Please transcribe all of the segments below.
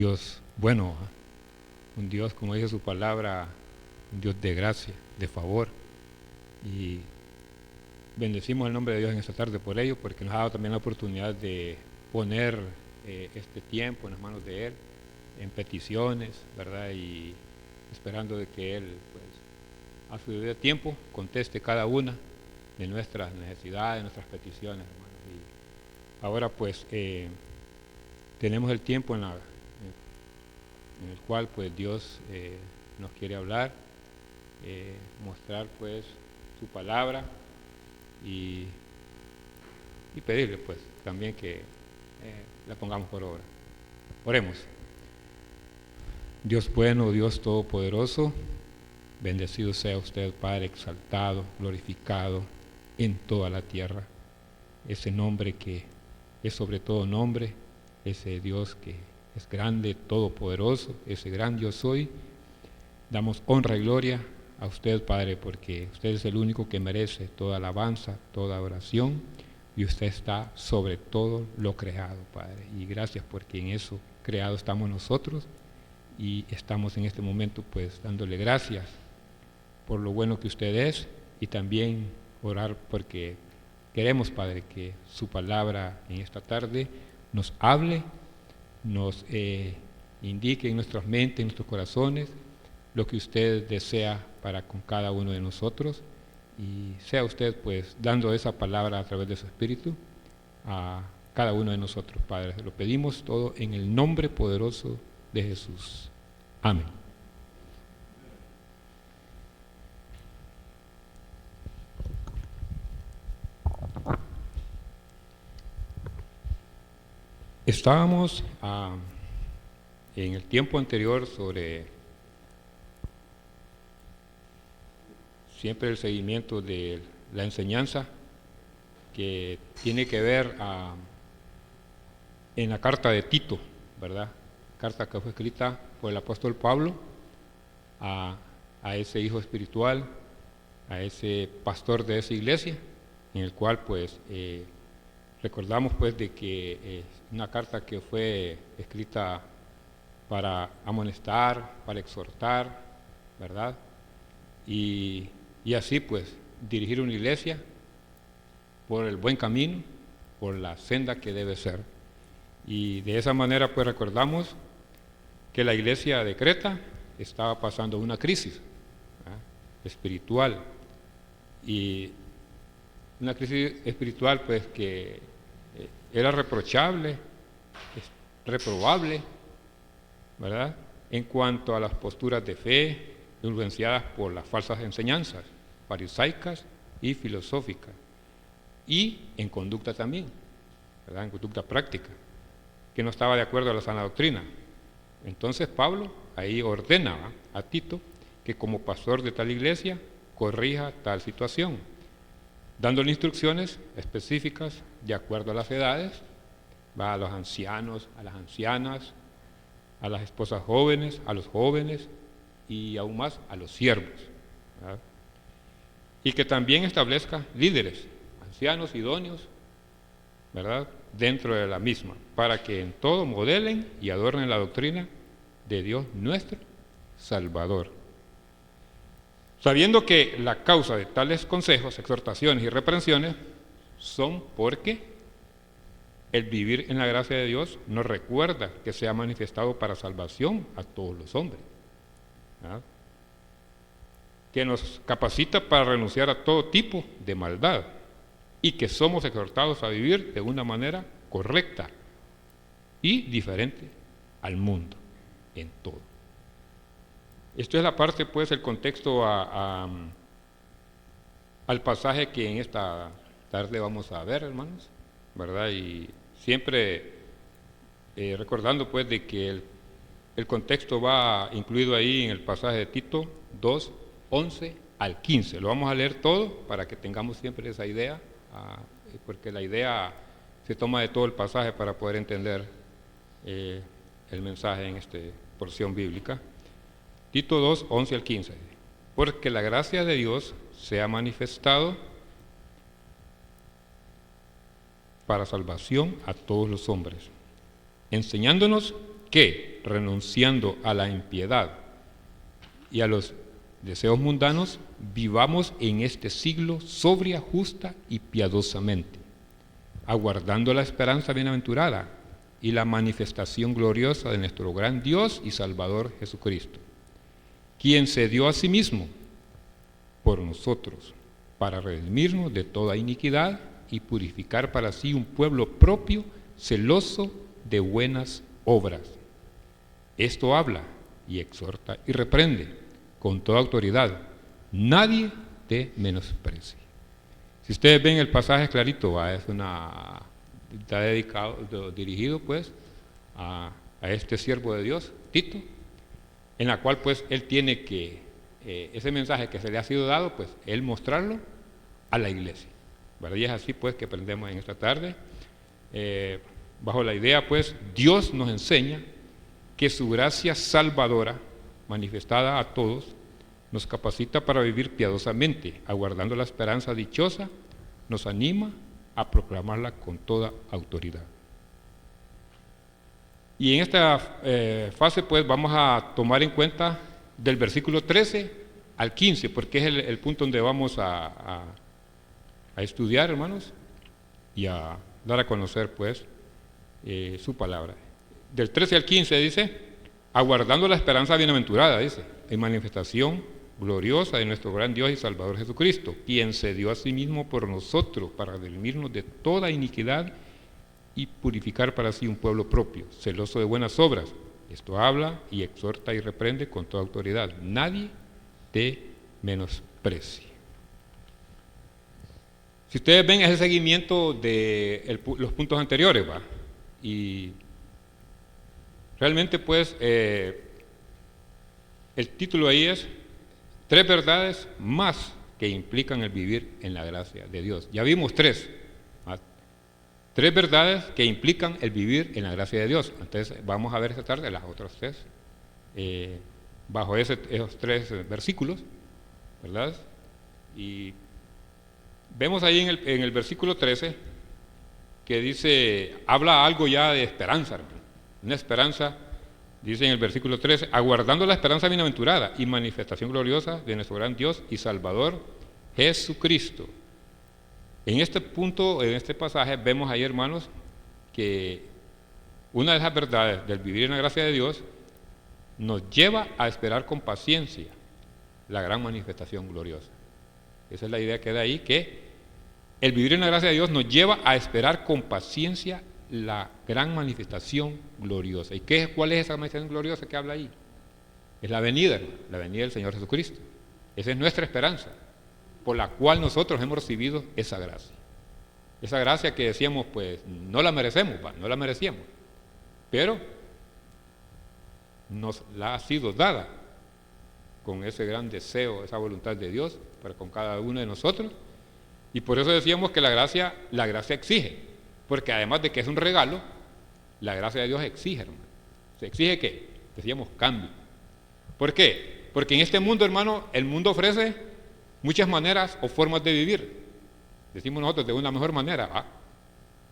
Dios bueno, un Dios, como dice su palabra, un Dios de gracia, de favor. Y bendecimos el nombre de Dios en esta tarde por ello, porque nos ha dado también la oportunidad de poner este tiempo en las manos de Él, en peticiones, ¿verdad? Y esperando de que Él, pues, a su debido tiempo, conteste cada una de nuestras necesidades, de nuestras peticiones, hermanos. Y ahora, pues, tenemos el tiempo en el cual, pues, Dios nos quiere hablar, mostrar, pues, su palabra y pedirle, pues, también que la pongamos por obra. Oremos. Dios bueno, Dios todopoderoso, bendecido sea usted, Padre, exaltado, glorificado en toda la tierra. Ese nombre que es sobre todo nombre, ese Dios que es grande, todopoderoso, ese gran yo soy. Damos honra y gloria a usted, Padre, porque usted es el único que merece toda alabanza, toda oración, y usted está sobre todo lo creado, Padre. Y gracias porque en eso creado estamos nosotros, y estamos en este momento, pues, dándole gracias por lo bueno que usted es, y también orar porque queremos, Padre, que su palabra en esta tarde nos hable, nos indique en nuestras mentes, en nuestros corazones, lo que usted desea para con cada uno de nosotros, y sea usted, pues, dando esa palabra a través de su Espíritu a cada uno de nosotros, Padre. Lo pedimos todo en el nombre poderoso de Jesús. Amén. Estábamos en el tiempo anterior sobre siempre el seguimiento de la enseñanza que tiene que ver en la carta de Tito, ¿verdad? Carta que fue escrita por el apóstol Pablo a ese hijo espiritual, a ese pastor de esa iglesia, en el cual, pues, recordamos, pues, de que es una carta que fue escrita para amonestar, para exhortar, ¿verdad? Y así, pues, dirigir una iglesia por el buen camino, por la senda que debe ser. Y de esa manera, pues, recordamos que la iglesia de Creta estaba pasando una crisis, ¿verdad?, espiritual, y una crisis espiritual, pues, que era reprochable, reprobable, ¿verdad?, en cuanto a las posturas de fe influenciadas por las falsas enseñanzas farisaicas y filosóficas, y en conducta también, ¿verdad?, en conducta práctica, que no estaba de acuerdo a la sana doctrina. Entonces Pablo ahí ordena a Tito que como pastor de tal iglesia corrija tal situación, dándole instrucciones específicas de acuerdo a las edades, va a los ancianos, a las ancianas, a las esposas jóvenes, a los jóvenes y aún más a los siervos, ¿verdad? Y que también establezca líderes, ancianos idóneos, ¿verdad?, dentro de la misma, para que en todo modelen y adornen la doctrina de Dios nuestro Salvador, sabiendo que la causa de tales consejos, exhortaciones y reprensiones son porque el vivir en la gracia de Dios nos recuerda que se ha manifestado para salvación a todos los hombres, ¿verdad?, que nos capacita para renunciar a todo tipo de maldad, y que somos exhortados a vivir de una manera correcta y diferente al mundo en todo. Esto es la parte, pues, el contexto al pasaje que en esta tarde vamos a ver, hermanos, ¿verdad? Y siempre recordando, pues, de que el contexto va incluido ahí en el pasaje de Tito 2, 11 al 15. Lo vamos a leer todo para que tengamos siempre esa idea, porque la idea se toma de todo el pasaje para poder entender el mensaje en esta porción bíblica. Tito 2, 11 al 15. Porque la gracia de Dios se ha manifestado para salvación a todos los hombres, enseñándonos que renunciando a la impiedad y a los deseos mundanos, vivamos en este siglo sobria, justa y piadosamente, aguardando la esperanza bienaventurada y la manifestación gloriosa de nuestro gran Dios y Salvador Jesucristo, quien se dio a sí mismo por nosotros, para redimirnos de toda iniquidad y purificar para sí un pueblo propio, celoso de buenas obras. Esto habla y exhorta y reprende con toda autoridad. Nadie te menosprecie. Si ustedes ven el pasaje clarito, está dirigido pues a este siervo de Dios, Tito, en la cual pues él tiene que, ese mensaje que se le ha sido dado, pues él mostrarlo a la iglesia, ¿verdad? Y es así pues que aprendemos en esta tarde, bajo la idea pues, Dios nos enseña que su gracia salvadora, manifestada a todos, nos capacita para vivir piadosamente, aguardando la esperanza dichosa, nos anima a proclamarla con toda autoridad. Y en esta fase pues vamos a tomar en cuenta del versículo 13 al 15, porque es el punto donde vamos a estudiar, hermanos, y a dar a conocer pues su palabra. Del 13 al 15 dice, aguardando la esperanza bienaventurada, dice, en manifestación gloriosa de nuestro gran Dios y Salvador Jesucristo, quien se dio a sí mismo por nosotros para redimirnos de toda iniquidad y purificar para sí un pueblo propio, celoso de buenas obras. Esto habla y exhorta y reprende con toda autoridad. Nadie te menosprecie. Si ustedes ven ese seguimiento de los puntos anteriores, ¿va? Y realmente pues el título ahí es 3 verdades más que implican el vivir en la gracia de Dios. Ya vimos 3. 3 verdades que implican el vivir en la gracia de Dios. Entonces vamos a ver esta tarde las otras 3, bajo esos 3 versículos, ¿verdad? Y vemos ahí en el versículo 13 que dice, habla algo ya de esperanza, hermano. Una esperanza, dice en el versículo 13, aguardando la esperanza bienaventurada y manifestación gloriosa de nuestro gran Dios y Salvador Jesucristo. En este punto, en este pasaje, vemos ahí, hermanos, que una de esas verdades del vivir en la gracia de Dios nos lleva a esperar con paciencia la gran manifestación gloriosa. Esa es la idea que da ahí, que el vivir en la gracia de Dios nos lleva a esperar con paciencia la gran manifestación gloriosa. ¿Y cuál es esa manifestación gloriosa que habla ahí? Es la venida del Señor Jesucristo. Esa es nuestra esperanza, por la cual nosotros hemos recibido esa gracia. Esa gracia que decíamos, pues, no la merecemos, no la merecíamos, pero nos la ha sido dada con ese gran deseo, esa voluntad de Dios para con cada uno de nosotros. Y por eso decíamos que la gracia exige, porque además de que es un regalo, la gracia de Dios exige, hermano. ¿Se exige qué? Decíamos cambio. ¿Por qué? Porque en este mundo, hermano, el mundo ofrece muchas maneras o formas de vivir. Decimos nosotros de una mejor manera, ¿va?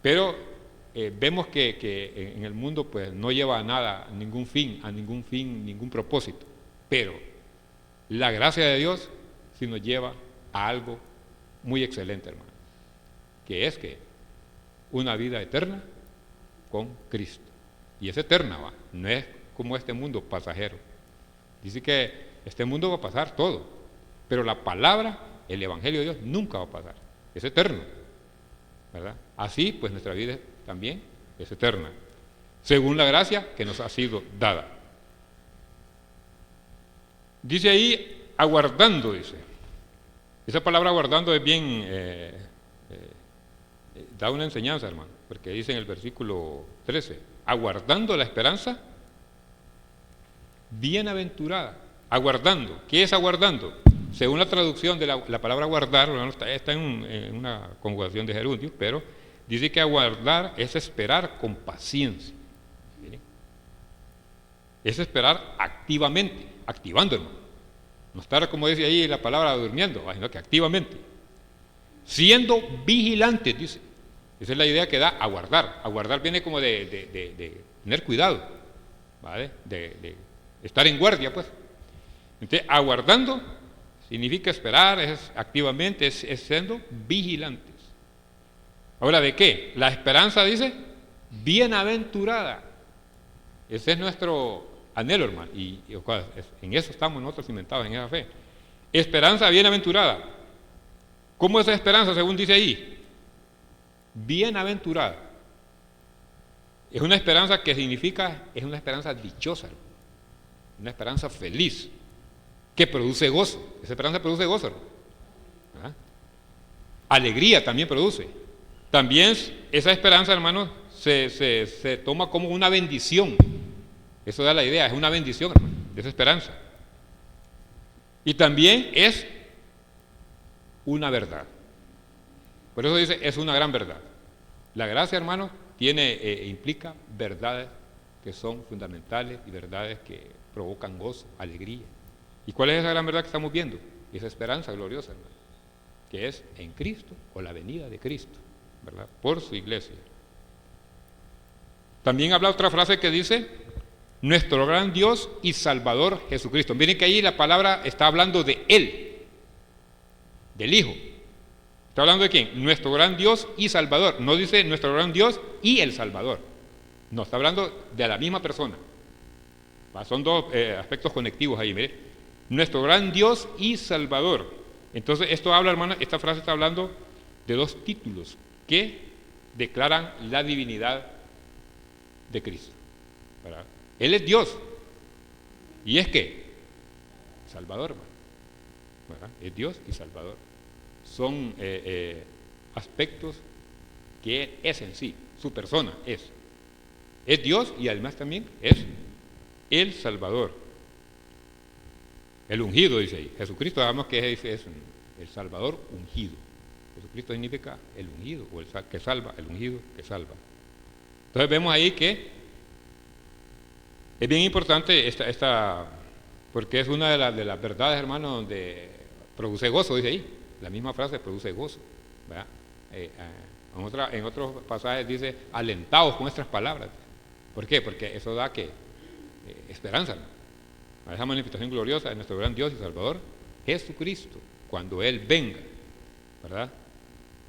Pero vemos que en el mundo pues no lleva a nada, a ningún fin, ningún propósito. Pero la gracia de Dios sí nos lleva a algo muy excelente, hermano, que es que una vida eterna con Cristo. Y es eterna, ¿va? No es como este mundo pasajero. Dice que este mundo va a pasar todo, pero la palabra, el Evangelio de Dios nunca va a pasar. Es eterno, ¿verdad? Así pues nuestra vida también es eterna, según la gracia que nos ha sido dada. Dice ahí, aguardando, dice. Esa palabra aguardando es bien, da una enseñanza, hermano, porque dice en el versículo 13, aguardando la esperanza bienaventurada. Aguardando. ¿Qué es aguardando? Según la traducción de la palabra guardar, está en una conjugación de gerundio, pero dice que aguardar es esperar con paciencia. ¿Sí? Es esperar activamente, activando, hermano. No estar, como dice ahí la palabra, durmiendo, sino que activamente. Siendo vigilantes, dice. Esa es la idea que da aguardar. Aguardar viene como de tener cuidado. ¿vale? De estar en guardia, pues. Entonces, aguardando significa esperar, es activamente, es siendo vigilantes. Ahora, ¿de qué? La esperanza dice, bienaventurada. Ese es nuestro anhelo, hermano, y en eso estamos nosotros cimentados, en esa fe. Esperanza bienaventurada. ¿Cómo es esa esperanza, según dice ahí? Bienaventurada. Es una esperanza que significa, es una esperanza dichosa, hermano. Una esperanza feliz, que produce gozo. Esa esperanza produce gozo, hermano. ¿Ah? Alegría también produce. También esa esperanza, hermano, se toma como una bendición. Eso da la idea, es una bendición, hermano, de esa esperanza. Y también es una verdad. Por eso dice, es una gran verdad. La gracia, hermano, implica verdades que son fundamentales y verdades que provocan gozo, alegría. ¿Y cuál es esa gran verdad que estamos viendo? Esa esperanza gloriosa, hermano, que es en Cristo o la venida de Cristo, ¿verdad? Por su iglesia. También habla otra frase que dice, nuestro gran Dios y Salvador Jesucristo. Miren que ahí la palabra está hablando de Él, del Hijo. ¿Está hablando de quién? Nuestro gran Dios y Salvador. No dice nuestro gran Dios y el Salvador. No, está hablando de la misma persona. Son dos aspectos conectivos ahí, mire. Nuestro gran Dios y Salvador. Entonces, esto habla, hermano, esta frase está hablando de dos títulos que declaran la divinidad de Cristo, ¿verdad? Él es Dios. ¿Y es qué? Salvador, hermano, ¿verdad? Es Dios y Salvador. Son aspectos que Él es en sí, su persona es. Es Dios y además también es el Salvador. El ungido, dice ahí. Jesucristo, sabemos que es el Salvador ungido. Jesucristo significa el ungido, o el que salva, el ungido que salva. Entonces vemos ahí que es bien importante esta porque es una de las verdades, hermano, donde produce gozo, dice ahí. La misma frase produce gozo, ¿verdad? En otros pasajes dice, alentaos con nuestras palabras. ¿Por qué? Porque eso da esperanza, ¿no? A esa manifestación gloriosa de nuestro gran Dios y Salvador, Jesucristo, cuando Él venga, ¿verdad?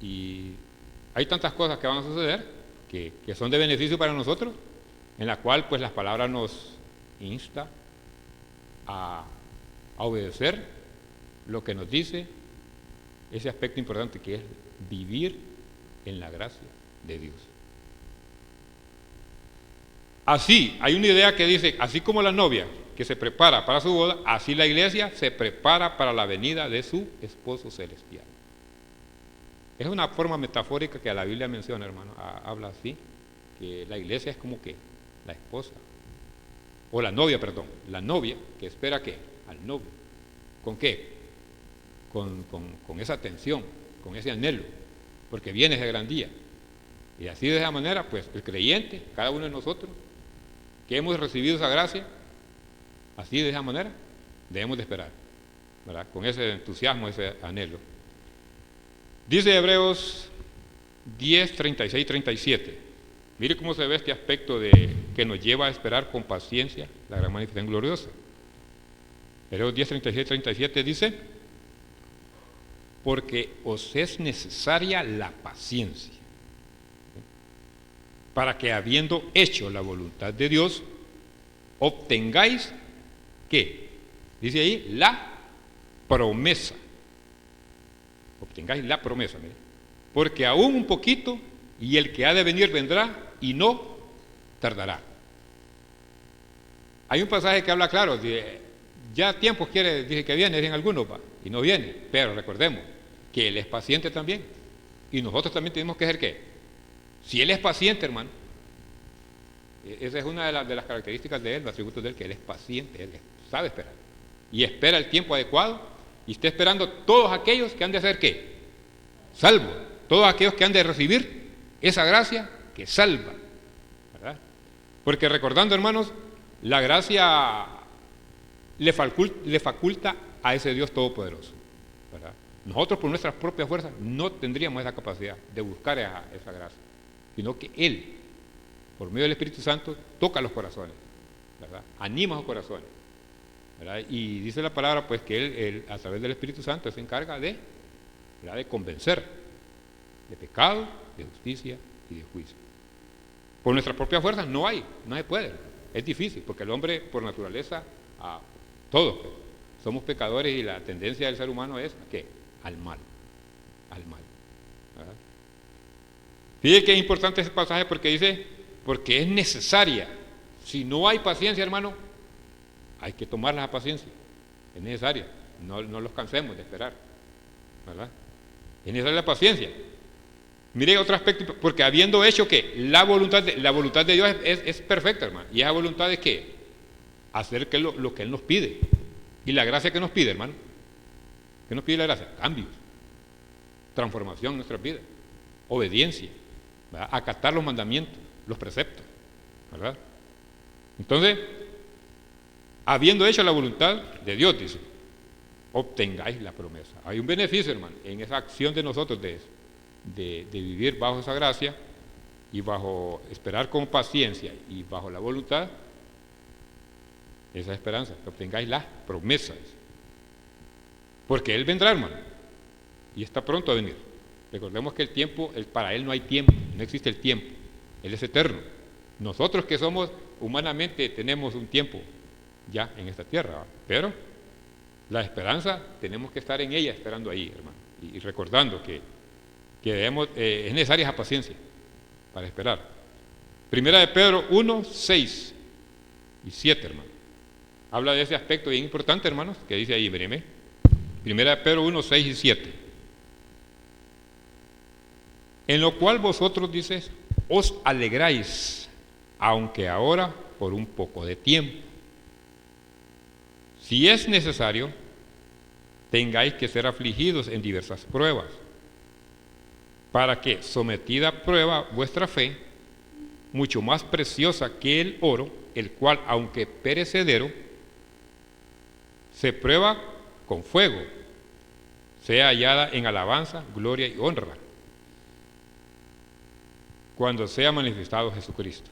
Y hay tantas cosas que van a suceder que son de beneficio para nosotros, en la cual pues las palabras nos insta a obedecer lo que nos dice ese aspecto importante que es vivir en la gracia de Dios. Así, hay una idea que dice, así como la novia que se prepara para su boda, así la iglesia se prepara para la venida de su esposo celestial. Es una forma metafórica que la Biblia menciona, hermano, habla así, que la iglesia es como que la esposa, o la novia, perdón, la novia que espera ¿qué? Al novio. ¿Con qué? Con esa atención, con ese anhelo, porque viene ese gran día. Y así de esa manera, pues el creyente, cada uno de nosotros, que hemos recibido esa gracia, así de esa manera debemos de esperar, ¿verdad? Con ese entusiasmo, ese anhelo. Dice Hebreos 10, 36, 37. Mire cómo se ve este aspecto que nos lleva a esperar con paciencia la gran manifestación gloriosa. Hebreos 10, 36, 37 dice, porque os es necesaria la paciencia, para que habiendo hecho la voluntad de Dios, obtengáis, ¿qué? Dice ahí, la promesa. Obtengáis la promesa, mire. Porque aún un poquito, y el que ha de venir vendrá, y no tardará. Hay un pasaje que habla claro, ya tiempos dice que viene, dicen algunos, y no viene, pero recordemos que Él es paciente también, y nosotros también tenemos que ser ¿qué? Si Él es paciente, hermano, esa es una de las características de Él, los atributos de Él, que Él es paciente, Él sabe esperar, y espera el tiempo adecuado, y está esperando todos aquellos que han de hacer ¿qué? Salvo, todos aquellos que han de recibir esa gracia que salva, ¿verdad? Porque recordando, hermanos, la gracia le faculta a ese Dios todopoderoso, ¿verdad? Nosotros por nuestras propias fuerzas no tendríamos esa capacidad de buscar esa gracia, sino que Él, por medio del Espíritu Santo, toca los corazones ¿verdad? Anima sus corazones, ¿verdad? Y dice la palabra pues que él a través del Espíritu Santo se encarga ¿verdad?, de convencer de pecado, de justicia y de juicio. Por nuestras propias fuerzas no se puede, es difícil, porque el hombre por naturaleza, todos somos pecadores, y la tendencia del ser humano es ¿a qué? Al mal, ¿verdad? Fíjate que es importante ese pasaje porque dice, porque es necesaria. Si no hay paciencia, hermano, hay que tomar la paciencia, es necesaria, no los cansemos de esperar, ¿verdad? Es necesaria la paciencia. Mire otro aspecto, porque habiendo hecho que la voluntad de Dios es perfecta, hermano, y esa voluntad es que hacer lo que Él nos pide. Y la gracia que nos pide, hermano, ¿qué nos pide la gracia? Cambios, transformación en nuestras vidas, obediencia, ¿verdad?, acatar los mandamientos, los preceptos, ¿verdad? Entonces, habiendo hecho la voluntad de Dios, dice, obtengáis la promesa. Hay un beneficio, hermano, en esa acción de nosotros de vivir bajo esa gracia y bajo esperar con paciencia y bajo la voluntad, esa esperanza, que obtengáis las promesas, porque Él vendrá, hermano, y está pronto a venir. Recordemos que el tiempo, para Él no hay tiempo, no existe el tiempo, Él es eterno. Nosotros que somos humanamente tenemos un tiempo ya en esta tierra, ¿verdad? Pero la esperanza tenemos que estar en ella, esperando ahí, hermano, y recordando que debemos, es necesaria esa paciencia para esperar. Primera de Pedro 1, 6 y 7, hermano, habla de ese aspecto bien importante, hermanos, que dice ahí, vereme. Primera de Pedro 1, 6 y 7. En lo cual vosotros, dices, os alegráis, aunque ahora por un poco de tiempo, si es necesario, tengáis que ser afligidos en diversas pruebas, para que, sometida a prueba vuestra fe, mucho más preciosa que el oro, el cual, aunque perecedero, se prueba con fuego, sea hallada en alabanza, gloria y honra, cuando sea manifestado Jesucristo.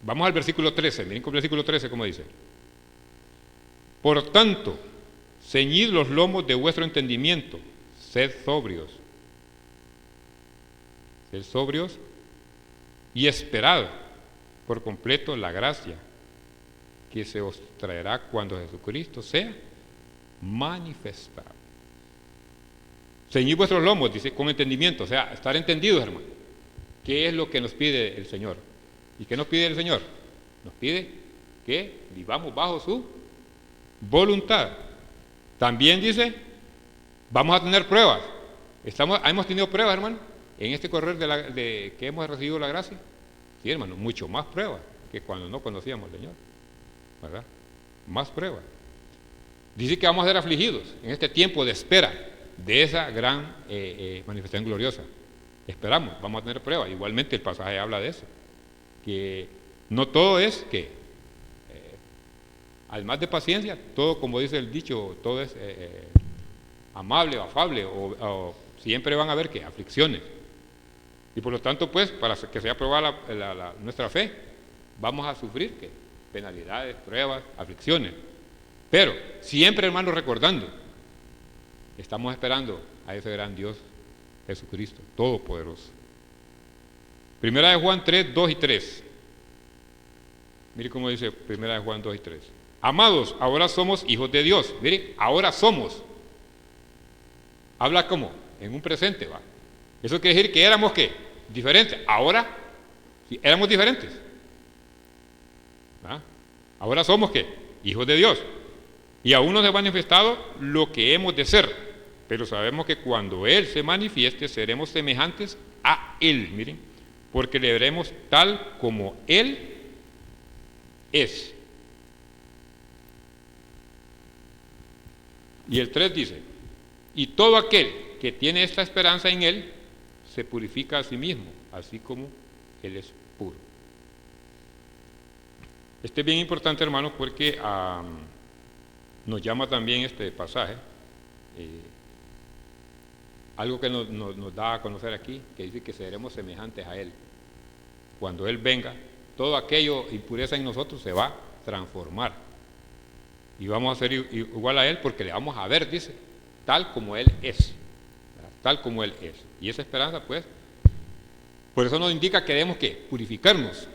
Vamos al versículo 13, miren con el versículo 13 como dice. Por tanto, ceñid los lomos de vuestro entendimiento, sed sobrios y esperad por completo la gracia que se os traerá cuando Jesucristo sea manifestado. Ceñid vuestros lomos, dice, con entendimiento, o sea, estar entendidos, hermano. ¿Qué es lo que nos pide el Señor? ¿Y qué nos pide el Señor? Nos pide que vivamos bajo su voluntad. También dice, vamos a tener pruebas. Hemos tenido pruebas, hermano, en este correr que hemos recibido la gracia. Sí, hermano, mucho más pruebas que cuando no conocíamos al Señor, ¿verdad? Más pruebas. Dice que vamos a ser afligidos en este tiempo de espera de esa gran manifestación gloriosa. Esperamos, vamos a tener pruebas. Igualmente el pasaje habla de eso, que no todo es que, además de paciencia, todo, como dice el dicho, todo es amable o afable, o siempre van a haber que aflicciones. Y por lo tanto, pues, para que sea aprobada nuestra fe, vamos a sufrir ¿qué? Penalidades, pruebas, aflicciones. Pero siempre, hermanos, recordando, estamos esperando a ese gran Dios Jesucristo, todopoderoso. Primera de Juan 3, 2 y 3. Mire cómo dice Primera de Juan 2 y 3. Amados, ahora somos hijos de Dios. Mire, ahora somos. Habla como en un presente, va. Eso quiere decir que éramos ¿qué? Diferentes. Ahora sí, éramos diferentes. ¿Ah? Ahora somos ¿qué? Hijos de Dios. Y aún no se ha manifestado lo que hemos de ser. Pero sabemos que cuando Él se manifieste, seremos semejantes a Él, miren, porque le veremos tal como Él es. Y el 3 dice, y todo aquel que tiene esta esperanza en Él, se purifica a sí mismo, así como Él es puro. Este es bien importante, hermanos, porque nos llama también este pasaje, algo que nos da a conocer aquí, que dice que seremos semejantes a Él. Cuando Él venga, todo aquello impureza en nosotros se va transformar. Y vamos a ser igual a Él porque le vamos a ver, dice, tal como Él es. Tal como Él es. Y esa esperanza, pues, por eso nos indica que debemos que purificarnos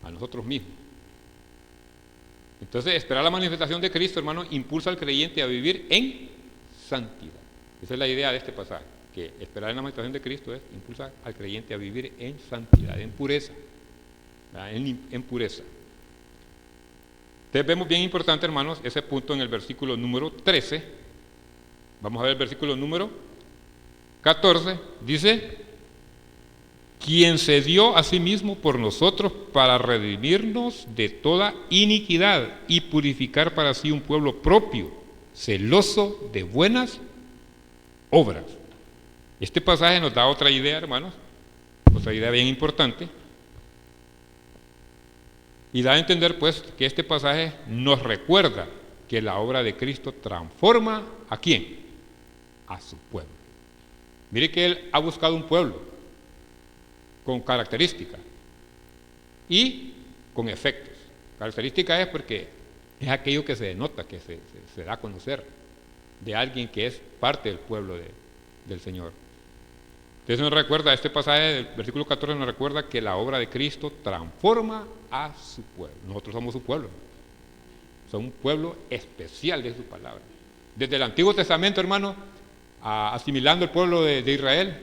a nosotros mismos. Entonces, esperar la manifestación de Cristo, hermano, impulsa al creyente a vivir en santidad. Esa es la idea de este pasaje, que esperar en la manifestación de Cristo es impulsar al creyente a vivir en santidad, en pureza, en pureza. Entonces vemos bien importante, hermanos, ese punto en el versículo número 13. Vamos a ver el versículo número 14. Dice: quien se dio a sí mismo por nosotros para redimirnos de toda iniquidad y purificar para sí un pueblo propio, celoso de buenas obras. Este pasaje nos da otra idea, hermanos, otra idea bien importante, y da a entender, pues, que este pasaje nos recuerda que la obra de Cristo transforma ¿a quién? A su pueblo. Mire que Él ha buscado un pueblo con características y con efectos. Característica es porque es aquello que se denota, que se da a conocer de alguien que es parte del pueblo del Señor. Entonces nos recuerda, este pasaje del versículo 14 nos recuerda que la obra de Cristo transforma a su pueblo. Nosotros somos su pueblo. Somos un pueblo especial de su palabra. Desde el Antiguo Testamento, hermano, asimilando el pueblo de Israel,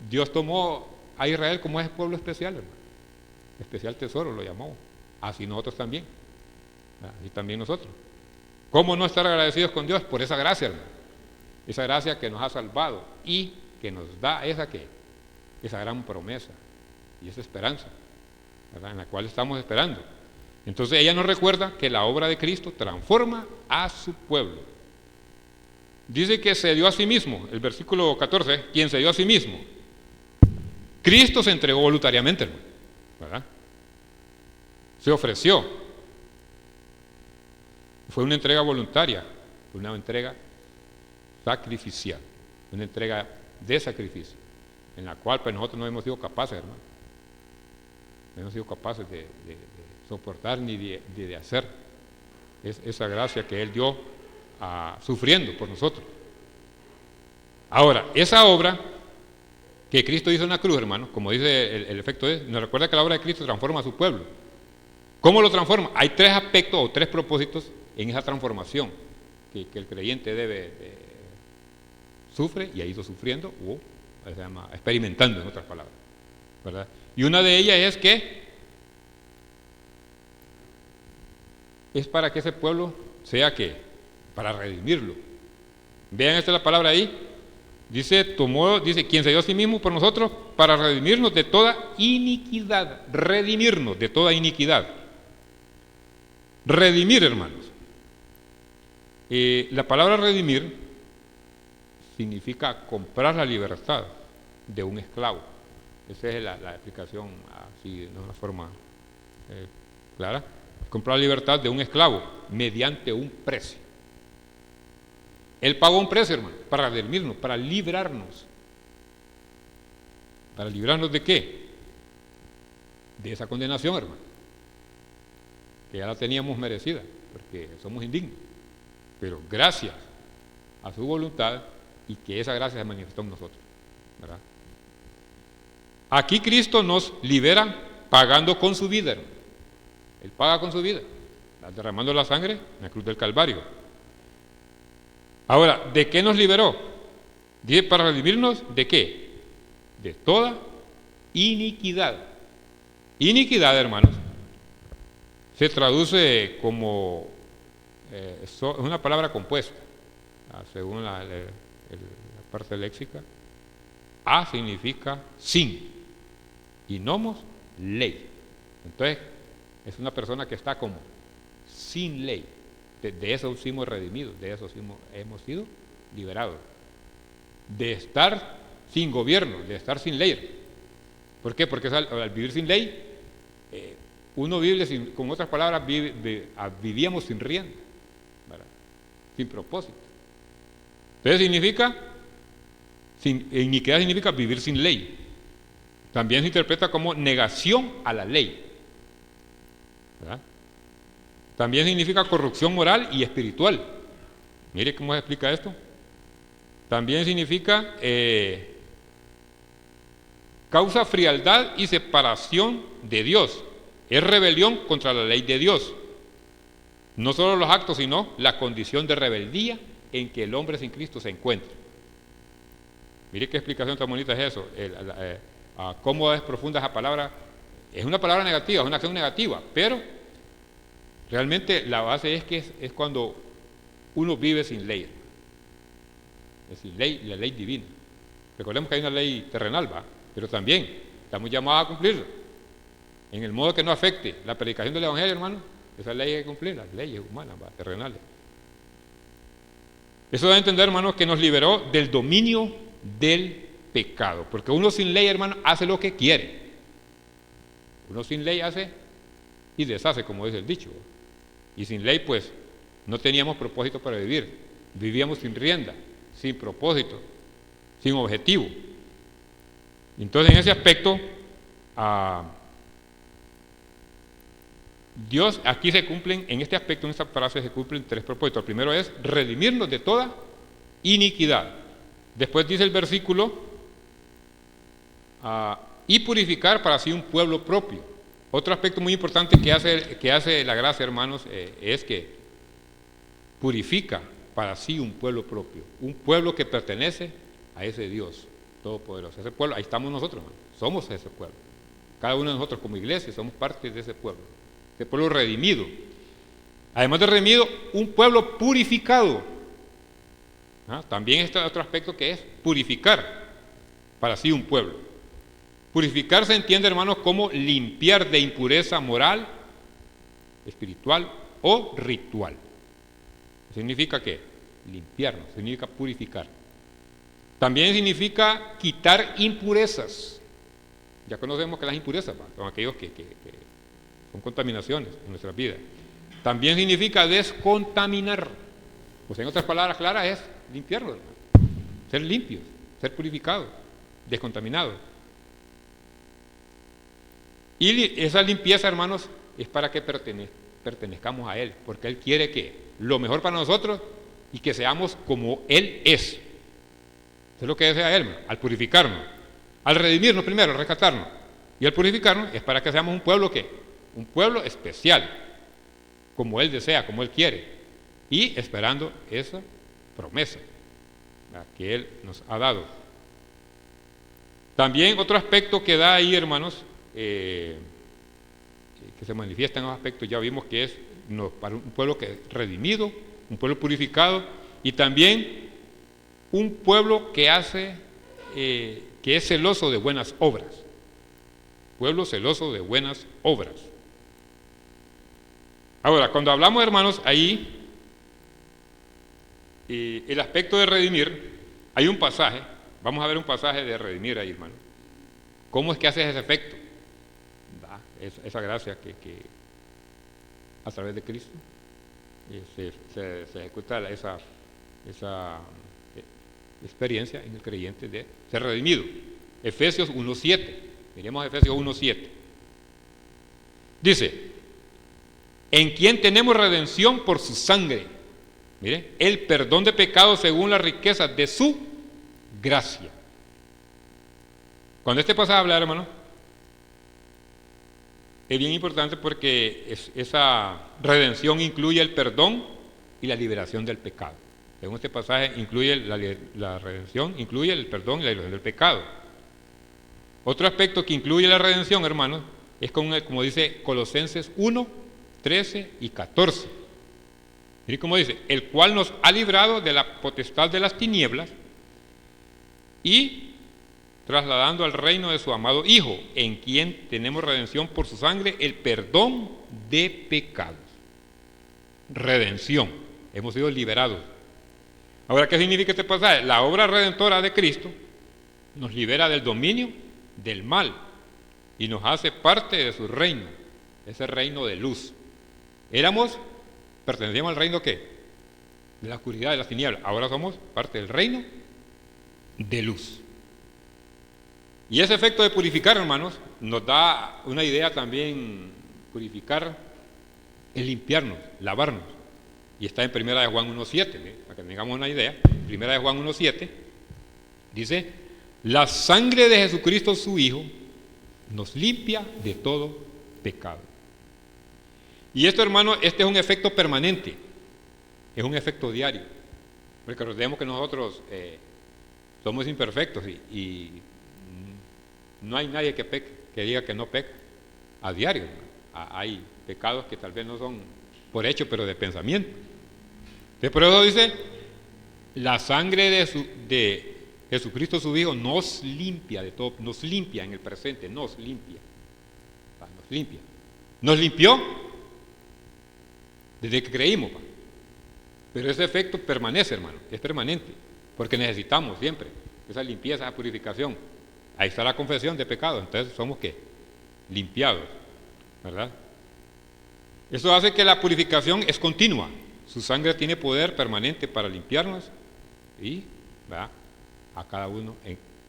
Dios tomó a Israel como ese pueblo especial, hermano. Especial tesoro lo llamó. Así nosotros también. Así también nosotros. ¿Cómo no estar agradecidos con Dios? Por esa gracia, hermano. Esa gracia que nos ha salvado y que nos da esa gran promesa y esa esperanza, ¿verdad?, en la cual estamos esperando. Entonces ella nos recuerda que la obra de Cristo transforma a su pueblo. Dice que se dio a sí mismo, el versículo 14, quien se dio a sí mismo. Cristo se entregó voluntariamente, hermano, ¿verdad? Se ofreció. Fue una entrega voluntaria, una entrega sacrificial, una entrega de sacrificio, en la cual pues nosotros no hemos sido capaces, hermano. No hemos sido capaces de soportar ni de hacer esa gracia que Él dio sufriendo por nosotros. Ahora, esa obra que Cristo hizo en la cruz, hermano, como dice el efecto nos recuerda que la obra de Cristo transforma a su pueblo. ¿Cómo lo transforma? Hay tres aspectos o tres propósitos en esa transformación que el creyente sufre y ha ido sufriendo o se llama experimentando, en otras palabras, ¿verdad? Y una de ellas es que es para que ese pueblo sea que para redimirlo. Vean esta la palabra ahí. Dice, quien se dio a sí mismo por nosotros para redimirnos de toda iniquidad. Redimirnos de toda iniquidad. Redimir, hermanos. La palabra redimir significa comprar la libertad de un esclavo. Esa es la explicación así de una forma clara. Comprar la libertad de un esclavo mediante un precio. Él pagó un precio, hermano, para redimirnos, para librarnos. ¿Para librarnos de qué? De esa condenación, hermano, que ya la teníamos merecida, porque somos indignos. Pero gracias a su voluntad y que esa gracia se manifestó en nosotros, ¿verdad? Aquí Cristo nos libera pagando con su vida, hermano. Él paga con su vida, derramando la sangre en la cruz del Calvario. Ahora, ¿de qué nos liberó? Dice, para redimirnos, ¿de qué? De toda iniquidad. Iniquidad, hermanos, se traduce como, es una palabra compuesta, según la parte léxica. A significa sin, y nomos, ley. Entonces, es una persona que está como sin ley. De eso fuimos redimidos, de eso hemos sido liberados. De estar sin gobierno, de estar sin ley. ¿Por qué? Porque al vivir sin ley, uno vive, con otras palabras, vivíamos sin rienda, ¿verdad?, sin propósito. Entonces iniquidad significa vivir sin ley. También se interpreta como negación a la ley, ¿verdad? También significa corrupción moral y espiritual. Mire cómo se explica esto. También significa causa frialdad y separación de Dios. Es rebelión contra la ley de Dios. No solo los actos, sino la condición de rebeldía en que el hombre sin Cristo se encuentra. Mire qué explicación tan bonita es eso. Cómo es profunda esa palabra. Es una palabra negativa, es una acción negativa, pero realmente la base es que es cuando uno vive sin ley. Es sin ley, la ley divina. Recordemos que hay una ley terrenal, ¿va? Pero también estamos llamados a cumplirla. En el modo que no afecte la predicación del Evangelio, hermano, esa ley hay que cumplirla, las leyes humanas, ¿va? Terrenales. Eso da a entender, hermanos, que nos liberó del dominio del pecado. Porque uno sin ley, hermano, hace lo que quiere. Uno sin ley hace y deshace, como dice el dicho. Y sin ley, pues, no teníamos propósito para vivir. Vivíamos sin rienda, sin propósito, sin objetivo. Entonces, en ese aspecto, Dios, aquí se cumplen, en este aspecto, en esta frase se cumplen tres propósitos. El primero es redimirnos de toda iniquidad. Después dice el versículo, y purificar para sí un pueblo propio. Otro aspecto muy importante que hace la gracia, hermanos, es que purifica para sí un pueblo propio, un pueblo que pertenece a ese Dios todopoderoso. Ese pueblo, ahí estamos nosotros, hermanos, somos ese pueblo. Cada uno de nosotros como iglesia somos parte de ese pueblo redimido. Además de redimido, un pueblo purificado. También está otro aspecto que es purificar para sí un pueblo. Purificar se entiende, hermanos, como limpiar de impureza moral, espiritual o ritual. ¿Significa qué? Limpiarnos, significa purificar. También significa quitar impurezas. Ya conocemos que las impurezas son aquellos que son contaminaciones en nuestras vidas. También significa descontaminar. Pues en otras palabras claras es limpiarnos, ser limpios, ser purificados, descontaminados. Y esa limpieza, hermanos, es para que pertenezcamos a Él, porque Él quiere que lo mejor para nosotros y que seamos como Él es. Eso es lo que desea Él, al purificarnos, al redimirnos primero, al rescatarnos, y al purificarnos es para que seamos un pueblo un pueblo especial, como Él desea, como Él quiere, y esperando esa promesa que Él nos ha dado. También otro aspecto que da ahí, hermanos, que se manifiesta en los aspectos, ya vimos que es para un pueblo que es redimido, un pueblo purificado, y también un pueblo que es celoso de buenas obras. Pueblo celoso de buenas obras. Ahora, cuando hablamos, hermanos, ahí el aspecto de redimir, hay un pasaje, vamos a ver un pasaje de redimir ahí, hermanos. ¿Cómo es que hace ese efecto? Esa gracia que a través de Cristo se ejecuta esa experiencia en el creyente de ser redimido. Efesios 1:7. Miremos Efesios 1:7. Dice, en quien tenemos redención por su sangre. Mire, el perdón de pecados según las riquezas de su gracia. Cuando este pasaje habla, hermano, es bien importante porque esa redención incluye el perdón y la liberación del pecado. Según este pasaje, incluye la redención, incluye el perdón y la liberación del pecado. Otro aspecto que incluye la redención, hermanos, es como dice Colosenses 1:13 y 14. Mire cómo dice, el cual nos ha librado de la potestad de las tinieblas y trasladando al reino de su amado Hijo, en quien tenemos redención por su sangre, el perdón de pecados. Redención, hemos sido liberados. Ahora, ¿qué significa este pasaje? La obra redentora de Cristo nos libera del dominio del mal y nos hace parte de su reino, ese reino de luz. Pertenecíamos al reino ¿qué? De la oscuridad, de las tinieblas. Ahora somos parte del reino de luz. Y ese efecto de purificar, hermanos, nos da una idea también, purificar es limpiarnos, lavarnos. Y está en 1 de Juan 1.7, para que tengamos una idea. 1 de Juan 1.7 dice: la sangre de Jesucristo su Hijo nos limpia de todo pecado. Y esto, hermano, este es un efecto permanente, es un efecto diario, porque recordemos que nosotros somos imperfectos y no hay nadie que peque, que diga que no peca a diario. Hay pecados que tal vez no son por hecho, pero de pensamiento. Entonces, por eso dice: la sangre de Jesucristo su Hijo nos limpia de todo, nos limpia en el presente, nos limpia. Nos limpia. Nos limpió desde que creímos. Pero ese efecto permanece, hermano, es permanente, porque necesitamos siempre esa limpieza, esa purificación. Ahí está la confesión de pecado. Entonces somos ¿qué? Limpiados, ¿verdad? Eso hace que la purificación es continua. Su sangre tiene poder permanente para limpiarnos y, ¿verdad?, a cada uno,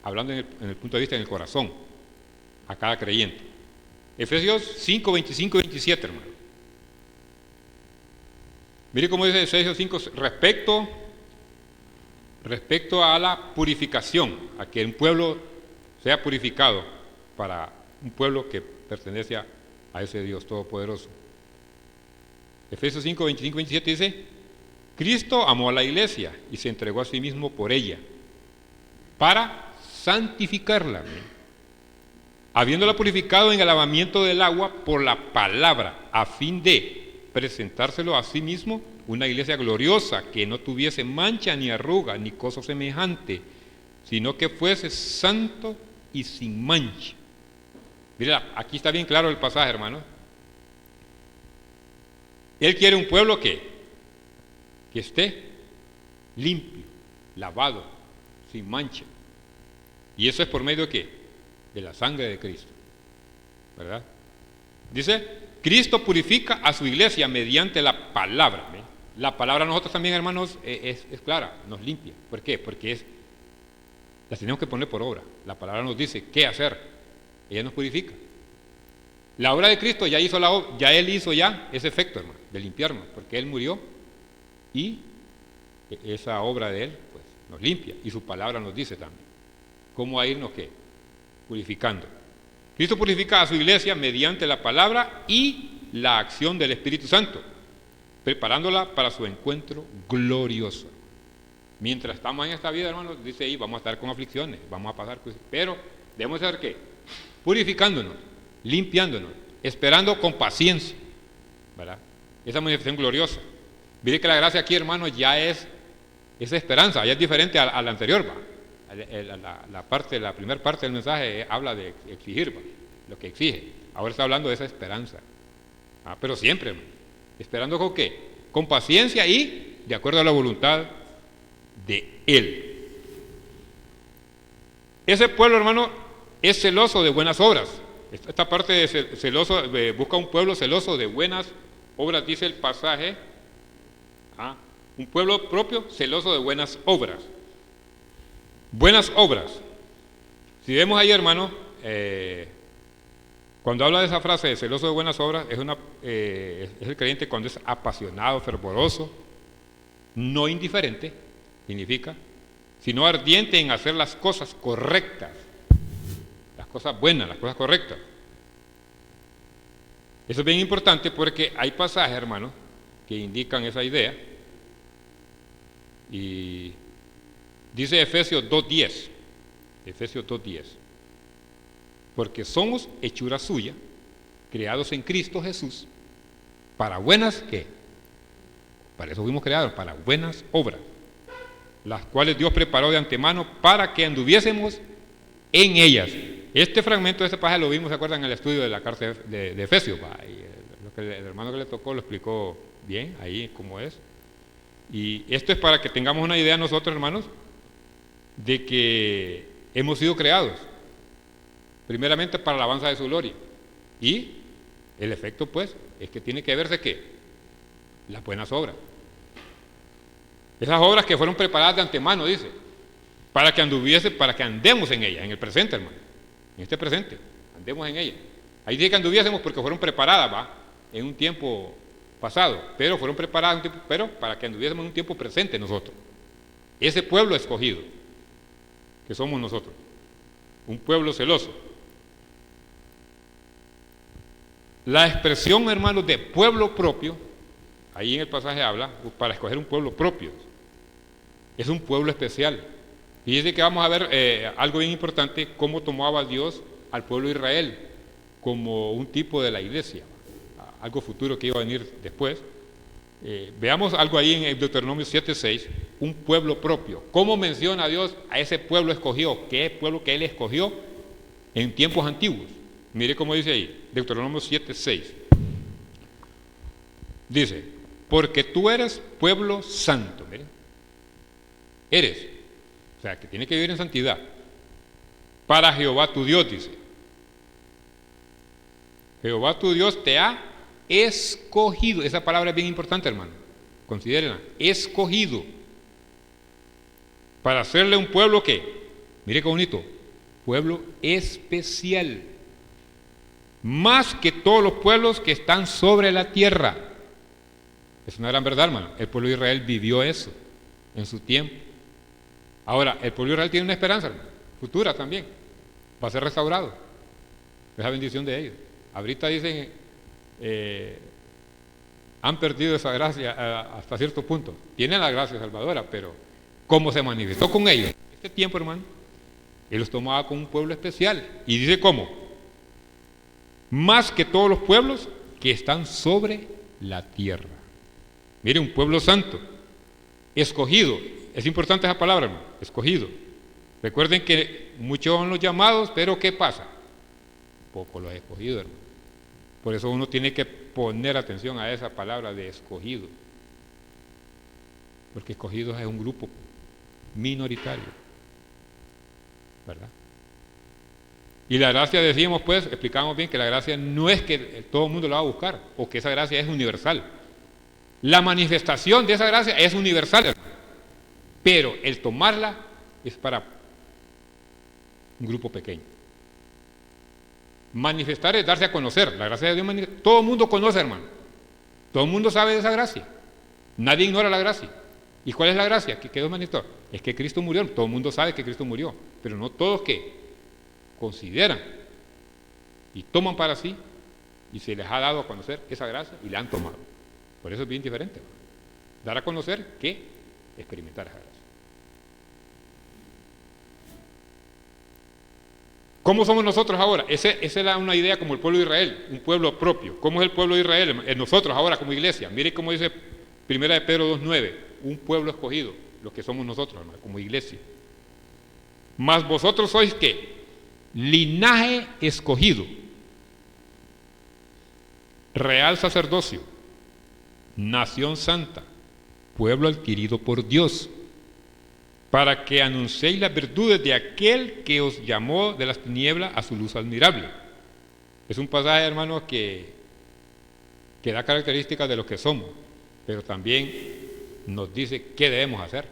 hablando en el punto de vista en el corazón, a cada creyente. Efesios 5, 25 y 27, hermano. Mire cómo dice Efesios 5 respecto a la purificación, a que un pueblo sea purificado para un pueblo que pertenece a ese Dios todopoderoso. Efesios 5, 25 y 27 dice: Cristo amó a la iglesia y se entregó a sí mismo por ella, para santificarla, habiéndola purificado en el lavamiento del agua por la palabra, a fin de presentárselo a sí mismo una iglesia gloriosa, que no tuviese mancha ni arruga ni cosa semejante, sino que fuese santo y sin mancha. Mira, aquí está bien claro el pasaje, hermano. Él quiere un pueblo que esté limpio, lavado, sin mancha. ¿Y eso es por medio de qué? De la sangre de Cristo, ¿verdad? Dice: Cristo purifica a su iglesia mediante la palabra. ¿Ve? La palabra nosotros también, hermanos, es clara, nos limpia. ¿Por qué? Porque la tenemos que poner por obra. La palabra nos dice qué hacer. Ella nos purifica. La obra de Cristo ya hizo Él hizo ese efecto, hermano, de limpiarnos, porque Él murió y esa obra de Él, pues, nos limpia, y su palabra nos dice también cómo a irnos ¿qué? Purificando. Cristo purifica a su iglesia mediante la palabra y la acción del Espíritu Santo, preparándola para su encuentro glorioso. Mientras estamos en esta vida, hermanos, dice ahí, vamos a estar con aflicciones, vamos a pasar cosas, pero debemos ser ¿qué? Purificándonos, limpiándonos, esperando con paciencia, ¿verdad?, esa manifestación gloriosa. Mire que la gracia aquí, hermano, ya es esa esperanza, ya es diferente a la anterior, ¿va? La primera parte del mensaje habla de exigir, ¿va?, lo que exige. Ahora está hablando de esa esperanza, pero siempre, hermano, esperando con qué, con paciencia y de acuerdo a la voluntad de Él. Ese pueblo, hermano, es celoso de buenas obras. Esta parte de celoso, busca un pueblo celoso de buenas obras, dice el pasaje. Un pueblo propio celoso de buenas obras. Buenas obras. Si vemos ahí, hermano, cuando habla de esa frase de celoso de buenas obras, es el creyente cuando es apasionado, fervoroso, no indiferente, significa, sino ardiente en hacer las cosas correctas, las cosas buenas, las cosas correctas. Eso es bien importante porque hay pasajes, hermano, que indican esa idea. Y dice Efesios 2.10, Efesios 2.10, porque somos hechura suya, creados en Cristo Jesús, para buenas, ¿qué? Para eso fuimos creados, para buenas obras, las cuales Dios preparó de antemano para que anduviésemos en ellas. Este fragmento de este pasaje lo vimos, ¿se acuerdan?, en el estudio de la carta de Efesios, y el hermano que le tocó lo explicó bien, ahí cómo es. Y esto es para que tengamos una idea nosotros, hermanos, de que hemos sido creados, primeramente para la alabanza de su gloria. Y el efecto, pues, es que tiene que verse ¿qué? Las buenas obras. Esas obras que fueron preparadas de antemano, dice, para que andemos en ellas, en el presente, hermano. En este presente, andemos en ellas. Ahí dice que anduviésemos porque fueron preparadas, en un tiempo pasado, pero fueron preparados pero para que anduviésemos en un tiempo presente nosotros. Ese pueblo escogido, que somos nosotros, un pueblo celoso. La expresión, hermanos, de pueblo propio, ahí en el pasaje habla, para escoger un pueblo propio, es un pueblo especial. Fíjense que vamos a ver algo bien importante, cómo tomaba Dios al pueblo de Israel como un tipo de la iglesia, algo futuro que iba a venir después. Veamos algo ahí en Deuteronomio 7:6, un pueblo propio. ¿Cómo menciona Dios a ese pueblo escogido? ¿Qué pueblo que Él escogió en tiempos antiguos? Mire cómo dice ahí, Deuteronomio 7:6. Dice, porque tú eres pueblo santo. Mire, eres, o sea, que tiene que vivir en santidad. Para Jehová tu Dios, dice. Jehová tu Dios te ha escogido. Esa palabra es bien importante, hermano. Considérenla. Escogido. Para hacerle un pueblo que, mire qué bonito, pueblo especial. Más que todos los pueblos que están sobre la tierra. Es una gran verdad, hermano. El pueblo de Israel vivió eso en su tiempo. Ahora, el pueblo de Israel tiene una esperanza, hermano, futura también. Va a ser restaurado. Es la bendición de ellos. Ahorita dicen, han perdido esa gracia hasta cierto punto. Tienen la gracia salvadora, pero ¿cómo se manifestó con ellos? En este tiempo, hermano, Él los tomaba como un pueblo especial. Y dice ¿cómo? Más que todos los pueblos que están sobre la tierra. Mire, un pueblo santo, escogido. Es importante esa palabra, hermano, escogido. Recuerden que muchos son los llamados, pero ¿qué pasa? Poco los escogidos, hermano. Por eso uno tiene que poner atención a esa palabra de escogido. Porque escogidos es un grupo minoritario, ¿verdad? Y la gracia, decíamos pues, explicamos bien que la gracia no es que todo el mundo la va a buscar, o que esa gracia es universal. La manifestación de esa gracia es universal, hermano. Pero el tomarla es para un grupo pequeño. Manifestar es darse a conocer. La gracia de Dios, todo el mundo conoce, hermano. Todo el mundo sabe de esa gracia. Nadie ignora la gracia. ¿Y cuál es la gracia? Que Dios manifestó. Es que Cristo murió. Todo el mundo sabe que Cristo murió. Pero no todos que consideran y toman para sí y se les ha dado a conocer esa gracia y la han tomado. Por eso es bien diferente, hermano. Dar a conocer que experimentar esa gracia. ¿Cómo somos nosotros ahora? Esa es una idea como el pueblo de Israel, un pueblo propio. ¿Cómo es el pueblo de Israel? Nosotros ahora como iglesia. Mire cómo dice 1 de Pedro 2:9, un pueblo escogido, lo que somos nosotros, hermano, como iglesia. Mas vosotros sois ¿qué? Linaje escogido, real sacerdocio, nación santa, pueblo adquirido por Dios, para que anunciéis las virtudes de aquel que os llamó de las tinieblas a su luz admirable. Es un pasaje, hermanos, que da características de lo que somos, pero también nos dice qué debemos hacer,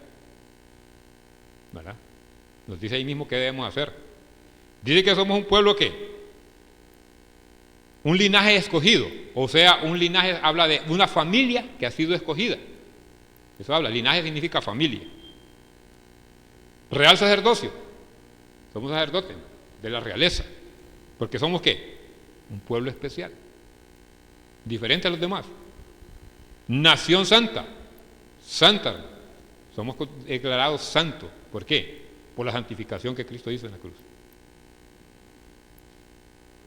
¿verdad? Nos dice ahí mismo qué debemos hacer. Dice que somos un pueblo que, un linaje escogido, o sea, un linaje habla de una familia que ha sido escogida. Eso habla, linaje significa familia. Real sacerdocio, somos sacerdotes de la realeza, porque somos ¿qué? Un pueblo especial, diferente a los demás. Nación santa, santa, somos declarados santos. ¿Por qué? Por la santificación que Cristo hizo en la cruz.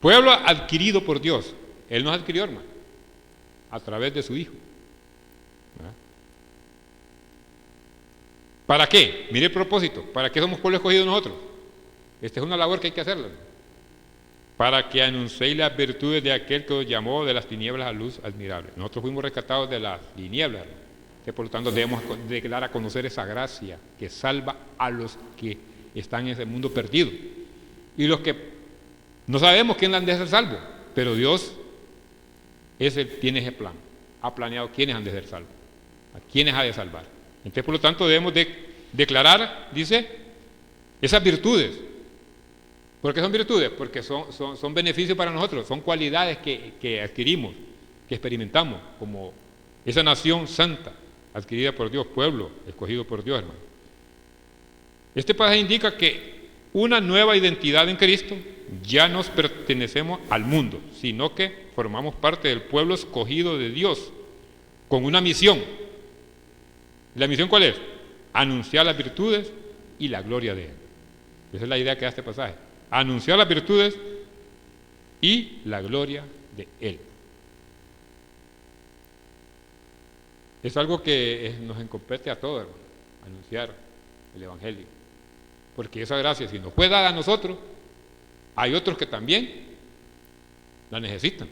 Pueblo adquirido por Dios. Él nos adquirió, hermano, a través de su Hijo. ¿Verdad? ¿Para qué? Mire el propósito. ¿Para qué somos pueblo escogido nosotros? Esta es una labor que hay que hacerla. Para que anunciéis las virtudes de aquel que os llamó de las tinieblas a luz admirable. Nosotros fuimos rescatados de las tinieblas, que por lo tanto debemos dar a conocer esa gracia que salva a los que están en ese mundo perdido. Y los que no sabemos quién han de ser salvos, pero Dios tiene ese plan. Ha planeado quiénes han de ser salvos, a quiénes ha de salvar. Entonces, por lo tanto, debemos de declarar, dice, esas virtudes. ¿Por qué son virtudes? Porque son beneficios para nosotros, son cualidades que adquirimos, que experimentamos como esa nación santa, adquirida por Dios, pueblo escogido por Dios, hermano. Este pasaje indica que una nueva identidad en Cristo, ya nos pertenecemos al mundo, sino que formamos parte del pueblo escogido de Dios, con una misión. ¿La misión cuál es? Anunciar las virtudes y la gloria de Él. Esa es la idea que da este pasaje. Anunciar las virtudes y la gloria de Él. Es algo que nos compete a todos, hermano, anunciar el Evangelio. Porque esa gracia, si nos fue dada a nosotros, hay otros que también la necesitan.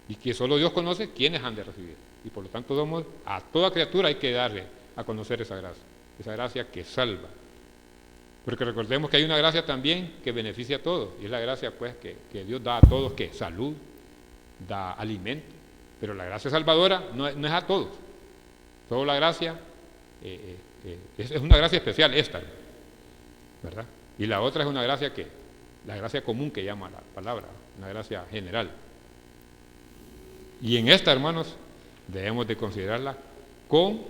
Y que solo Dios conoce quiénes han de recibir. Y por lo tanto, a toda criatura hay que darle a conocer esa gracia que salva. Porque recordemos que hay una gracia también que beneficia a todos, y es la gracia pues que Dios da a todos, que salud, da alimento, pero la gracia salvadora no es a todos. Solo la gracia es una gracia especial esta, ¿verdad? Y la otra es una gracia la gracia común que llama la palabra, una gracia general. Y en esta, hermanos, debemos de considerarla con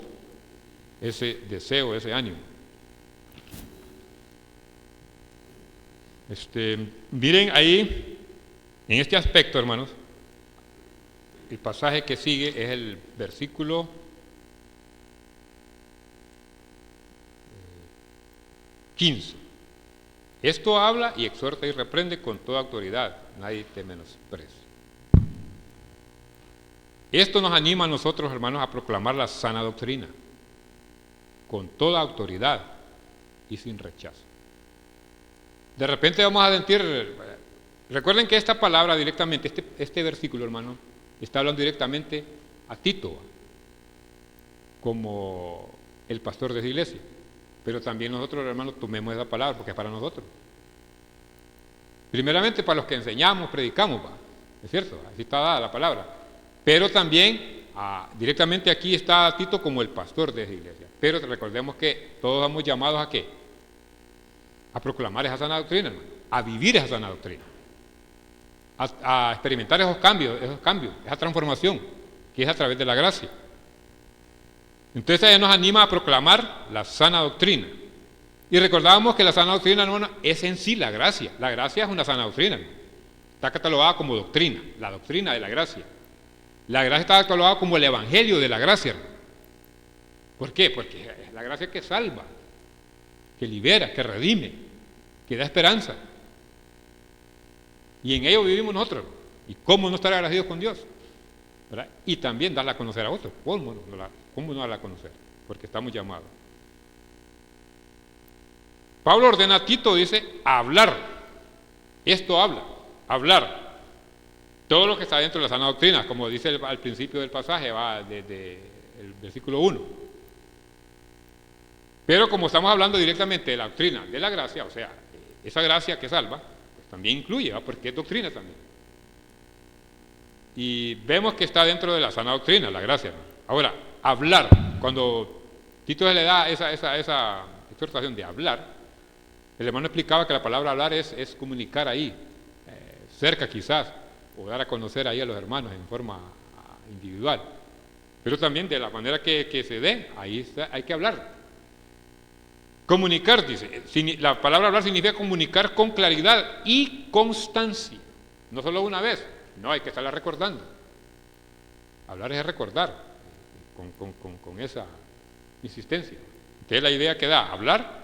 ese deseo, ese ánimo. Miren ahí, en este aspecto, hermanos, el pasaje que sigue es el versículo 15. Esto habla y exhorta y reprende con toda autoridad, nadie te menosprecie. Esto nos anima a nosotros, hermanos, a proclamar la sana doctrina, con toda autoridad y sin rechazo. De repente vamos a sentir, recuerden que esta palabra directamente, este versículo, hermano, está hablando directamente a Tito, como el pastor de esa iglesia. Pero también nosotros, hermanos, tomemos esa palabra porque es para nosotros. Primeramente para los que enseñamos, predicamos, es cierto, así está dada la palabra. Pero también directamente aquí está Tito como el pastor de esa iglesia. Pero recordemos que todos somos llamados ¿a qué? A proclamar esa sana doctrina, hermano, a vivir esa sana doctrina, a experimentar esos cambios, esa transformación que es a través de la gracia. Entonces ella nos anima a proclamar la sana doctrina. Y recordábamos que la sana doctrina, hermano, es en sí la gracia. La gracia es una sana doctrina, hermano. Está catalogada como doctrina, la doctrina de la gracia. La gracia está catalogada como el evangelio de la gracia, hermano. ¿Por qué? Porque es la gracia que salva, que libera, que redime, que da esperanza. Y en ello vivimos nosotros. ¿Y cómo no estar agradecidos con Dios? ¿Verdad? Y también darla a conocer a otros. ¿Cómo no darla a conocer? Porque estamos llamados. Pablo ordena a Tito, dice, hablar. Esto hablar. Todo lo que está dentro de la sana doctrina, como dice al principio del pasaje, va desde el versículo 1. Pero como estamos hablando directamente de la doctrina, de la gracia, o sea, esa gracia que salva, pues también incluye, porque es doctrina también. Y vemos que está dentro de la sana doctrina, la gracia, ¿no? Ahora, hablar, cuando Tito le da esa exhortación de hablar, el hermano explicaba que la palabra hablar es comunicar ahí, cerca quizás, o dar a conocer ahí a los hermanos en forma individual. Pero también de la manera que se dé, ahí hay que hablar. Comunicar, dice, la palabra hablar significa comunicar con claridad y constancia, no solo una vez, no, hay que estarla recordando. Hablar es recordar, con esa insistencia. Entonces la idea que da, hablar,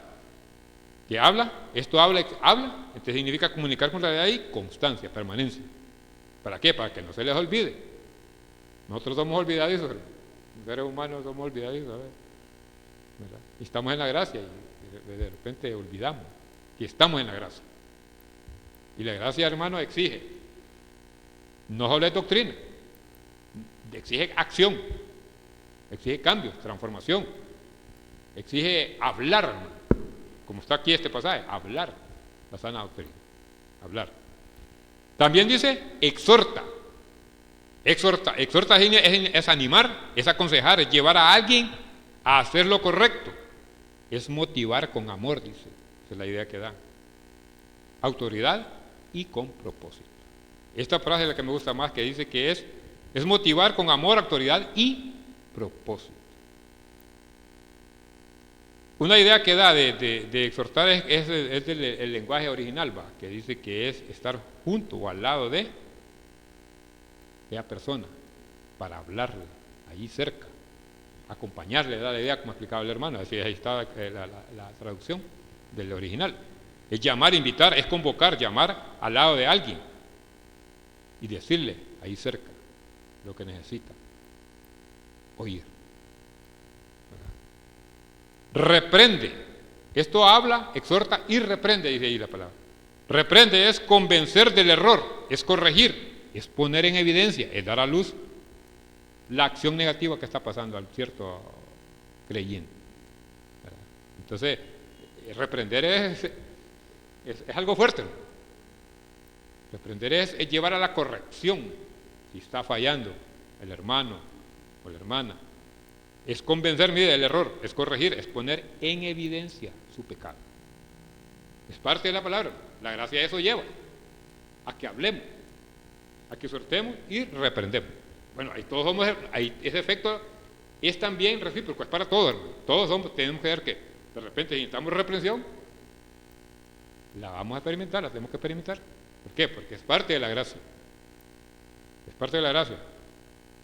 que habla, esto habla, entonces significa comunicar con claridad y constancia, permanencia. ¿Para qué? Para que no se les olvide. Nosotros somos olvidadizos, los seres humanos somos olvidadizos, ¿verdad? Y estamos en la gracia y de repente olvidamos que estamos en la gracia. Y la gracia, hermano, exige, no solo es doctrina, exige acción, exige cambios, transformación, exige hablar, hermano, como está aquí este pasaje, hablar la sana doctrina, hablar. También dice exhorta es animar, es aconsejar, es llevar a alguien a hacer lo correcto, es motivar con amor, dice, esa es la idea que da, autoridad y con propósito. Esta frase es la que me gusta más, que dice que es Es motivar con amor, autoridad y propósito. Una idea que da de exhortar es el lenguaje original, que dice que es estar junto o al lado de aquella persona para hablarle, allí cerca, acompañarle, da la idea, como explicaba el hermano, así ahí está la traducción del original. Es llamar, invitar, es convocar, llamar al lado de alguien y decirle ahí cerca lo que necesita oír. Reprende. Esto habla, exhorta y reprende, dice ahí la palabra. Reprende es convencer del error, es corregir, es poner en evidencia, es dar a luz la acción negativa que está pasando al cierto creyente. Entonces, reprender es algo fuerte. Reprender es llevar a la corrección si está fallando el hermano o la hermana. Es convencer, mire, del error, es corregir, es poner en evidencia su pecado. Es parte de la palabra. La gracia de eso lleva a que hablemos, a que exhortemos y reprendemos. Bueno, ahí todos somos, ahí ese efecto es también recíproco, es para todos. Todos tenemos que ver que de repente necesitamos reprensión, la vamos a experimentar, la tenemos que experimentar. ¿Por qué? Porque es parte de la gracia. Es parte de la gracia.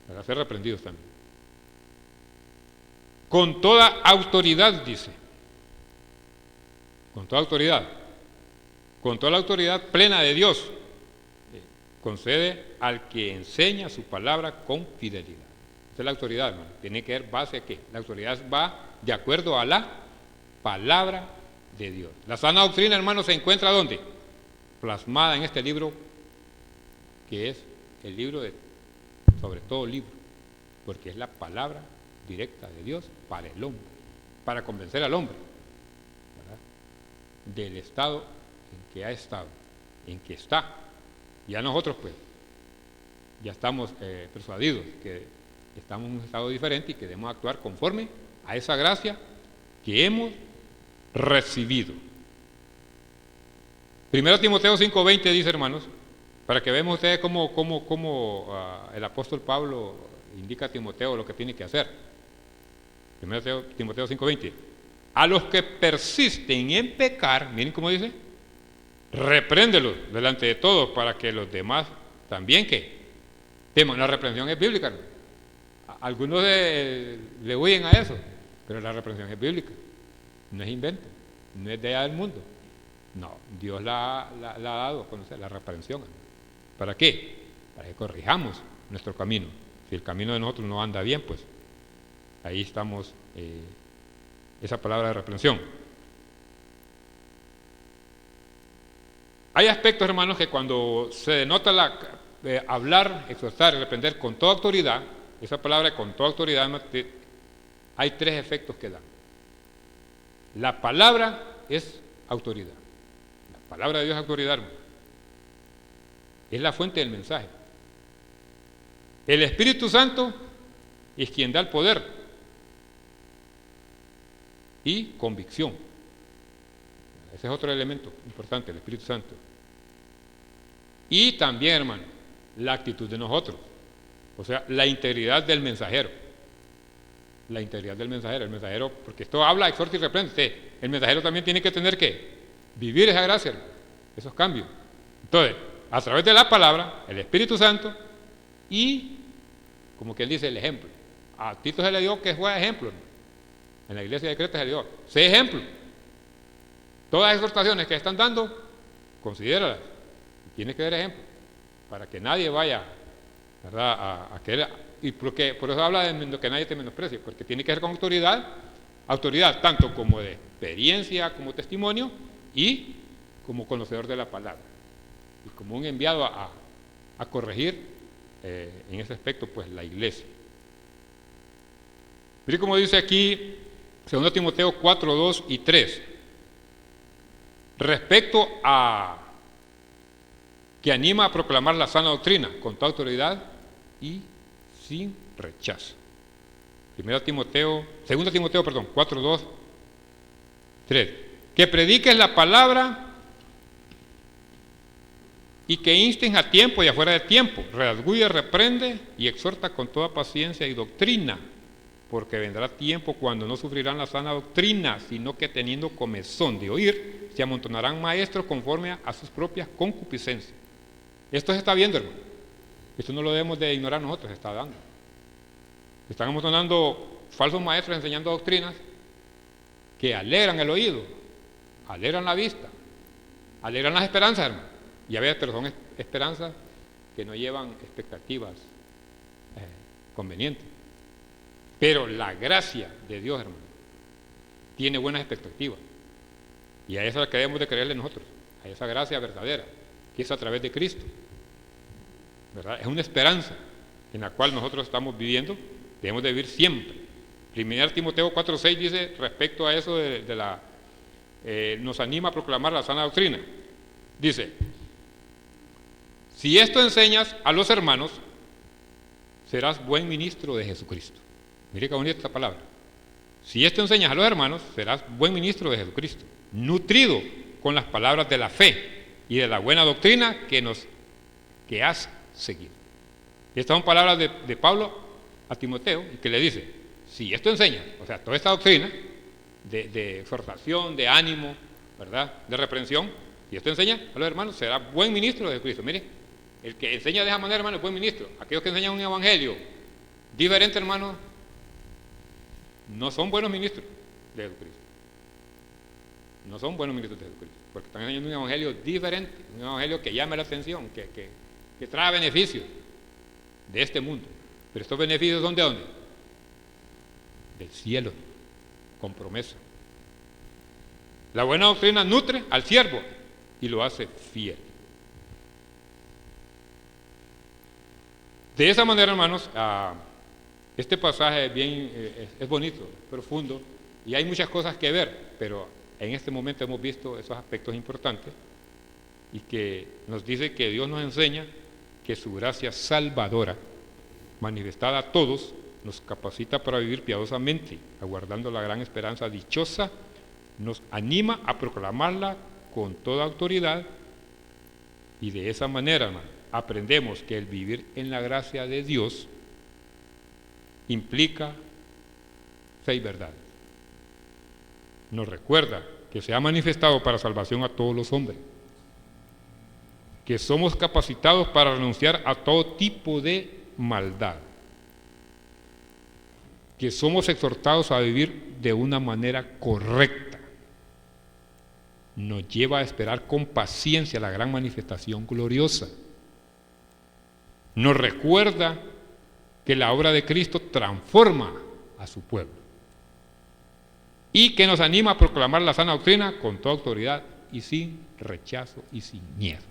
La gracia de reprendidos también. Con toda autoridad, dice. Con toda autoridad. Con toda la autoridad plena de Dios. Concede al que enseña su palabra con fidelidad. Esa es la autoridad, hermano. Tiene que ver base a qué. La autoridad va de acuerdo a la palabra de Dios. La sana doctrina, hermano, se encuentra ¿dónde? Plasmada en este libro, que es el libro de, sobre todo libro, porque es la palabra directa de Dios para el hombre, para convencer al hombre, ¿verdad?, del estado en que ha estado, en que está. Ya nosotros pues ya estamos persuadidos que estamos en un estado diferente y que debemos actuar conforme a esa gracia que hemos recibido. 1 Timoteo 5:20 dice, hermanos, para que vean ustedes cómo el apóstol Pablo indica a Timoteo lo que tiene que hacer. 1 Timoteo 5:20. A los que persisten en pecar, miren cómo dice, repréndelos delante de todos para que los demás también que teman. La reprensión es bíblica, ¿no? Algunos le huyen a eso, pero la reprensión es bíblica, no es invento, no es de allá del mundo. No, Dios la ha dado a conocer, la reprensión. ¿Para qué? Para que corrijamos nuestro camino. Si el camino de nosotros no anda bien, pues ahí estamos, esa palabra de reprensión. Hay aspectos, hermanos, que cuando se denota hablar, exhortar y reprender con toda autoridad, esa palabra con toda autoridad, hay tres efectos que dan. La palabra es autoridad. La palabra de Dios es autoridad, hermano. Es la fuente del mensaje. El Espíritu Santo es quien da el poder y convicción. Ese es otro elemento importante, el Espíritu Santo. Y también, hermano, la actitud de nosotros. O sea, la integridad del mensajero. La integridad del mensajero. El mensajero, porque esto habla, exhorta y reprende. El mensajero también tiene que tener que vivir esa gracia, hermano, esos cambios. Entonces, a través de la palabra, el Espíritu Santo y, como que él dice, el ejemplo. A Tito se le dio que fue ejemplo, hermano. En la iglesia de Creta se le dio, sé ejemplo. Todas las exhortaciones que están dando, considéralas. Tienes que dar ejemplo, para que nadie vaya, ¿verdad?, a querer, y porque, por eso habla de que nadie te menosprecie, porque tiene que ser con autoridad tanto como de experiencia, como testimonio, y como conocedor de la palabra, y como un enviado a corregir en ese aspecto, pues, la iglesia. Mire cómo dice aquí 2 Timoteo 4, 2 y 3. Respecto a que anima a proclamar la sana doctrina con toda autoridad y sin rechazo. 2 Timoteo 4, 2, 3. Que prediques la palabra y que insten a tiempo y afuera de tiempo, redarguye, reprende y exhorta con toda paciencia y doctrina, porque vendrá tiempo cuando no sufrirán la sana doctrina, sino que teniendo comezón de oír, se amontonarán maestros conforme a sus propias concupiscencias. Esto se está viendo, hermano. Esto no lo debemos de ignorar nosotros, se está dando. Están amontonando falsos maestros enseñando doctrinas que alegran el oído, alegran la vista, alegran las esperanzas, hermano. Y a veces, pero son esperanzas que no llevan expectativas convenientes. Pero la gracia de Dios, hermano, tiene buenas expectativas. Y a esa es la que debemos de creerle nosotros, a esa gracia verdadera, que es a través de Cristo. ¿Verdad? Es una esperanza en la cual nosotros estamos viviendo, debemos de vivir siempre. 1 Timoteo 4:6 dice respecto a eso nos anima a proclamar la sana doctrina. Dice, si esto enseñas a los hermanos, serás buen ministro de Jesucristo. Mire qué bonita esta palabra. Si esto enseñas a los hermanos, serás buen ministro de Jesucristo, nutrido con las palabras de la fe y de la buena doctrina que has seguido. Y estas son palabras de Pablo a Timoteo, y que le dice, si esto enseña, o sea, toda esta doctrina de exhortación, de ánimo, ¿verdad?, de reprensión, si esto enseña a los hermanos, será buen ministro de Jesucristo. Mire, el que enseña de esa manera, hermano, es buen ministro. Aquellos que enseñan un evangelio diferente, hermano, no son buenos ministros de Jesucristo. No son buenos ministros de Jesucristo, porque están enseñando un evangelio diferente, un evangelio que llame la atención, que trae beneficios de este mundo. Pero estos beneficios son de dónde? Del cielo, con promesa. La buena doctrina nutre al siervo y lo hace fiel. De esa manera, hermanos, este pasaje es bonito, es profundo, y hay muchas cosas que ver, pero en este momento hemos visto esos aspectos importantes y que nos dice que Dios nos enseña que su gracia salvadora, manifestada a todos, nos capacita para vivir piadosamente, aguardando la gran esperanza dichosa, nos anima a proclamarla con toda autoridad, y de esa manera, hermano, aprendemos que el vivir en la gracia de Dios implica fe y verdad. Nos recuerda que se ha manifestado para salvación a todos los hombres, que somos capacitados para renunciar a todo tipo de maldad, que somos exhortados a vivir de una manera correcta, nos lleva a esperar con paciencia la gran manifestación gloriosa, nos recuerda que la obra de Cristo transforma a su pueblo y que nos anima a proclamar la sana doctrina con toda autoridad y sin rechazo y sin miedo.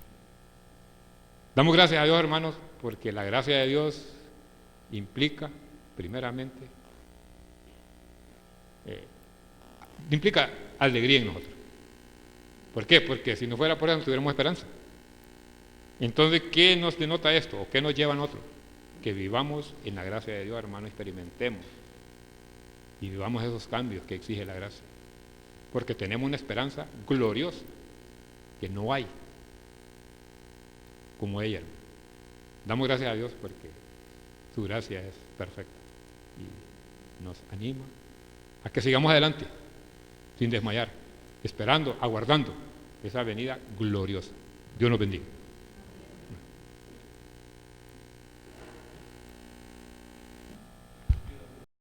Damos gracias a Dios, hermanos, porque la gracia de Dios implica, primeramente, implica alegría en nosotros. ¿Por qué? Porque si no fuera por eso no tuviéramos esperanza. Entonces, ¿qué nos denota esto? ¿O qué nos lleva a nosotros? Que vivamos en la gracia de Dios, hermano, experimentemos y vivamos esos cambios que exige la gracia, porque tenemos una esperanza gloriosa que no hay como ella. Damos gracias a Dios porque su gracia es perfecta y nos anima a que sigamos adelante sin desmayar, esperando, aguardando esa venida gloriosa. Dios nos bendiga.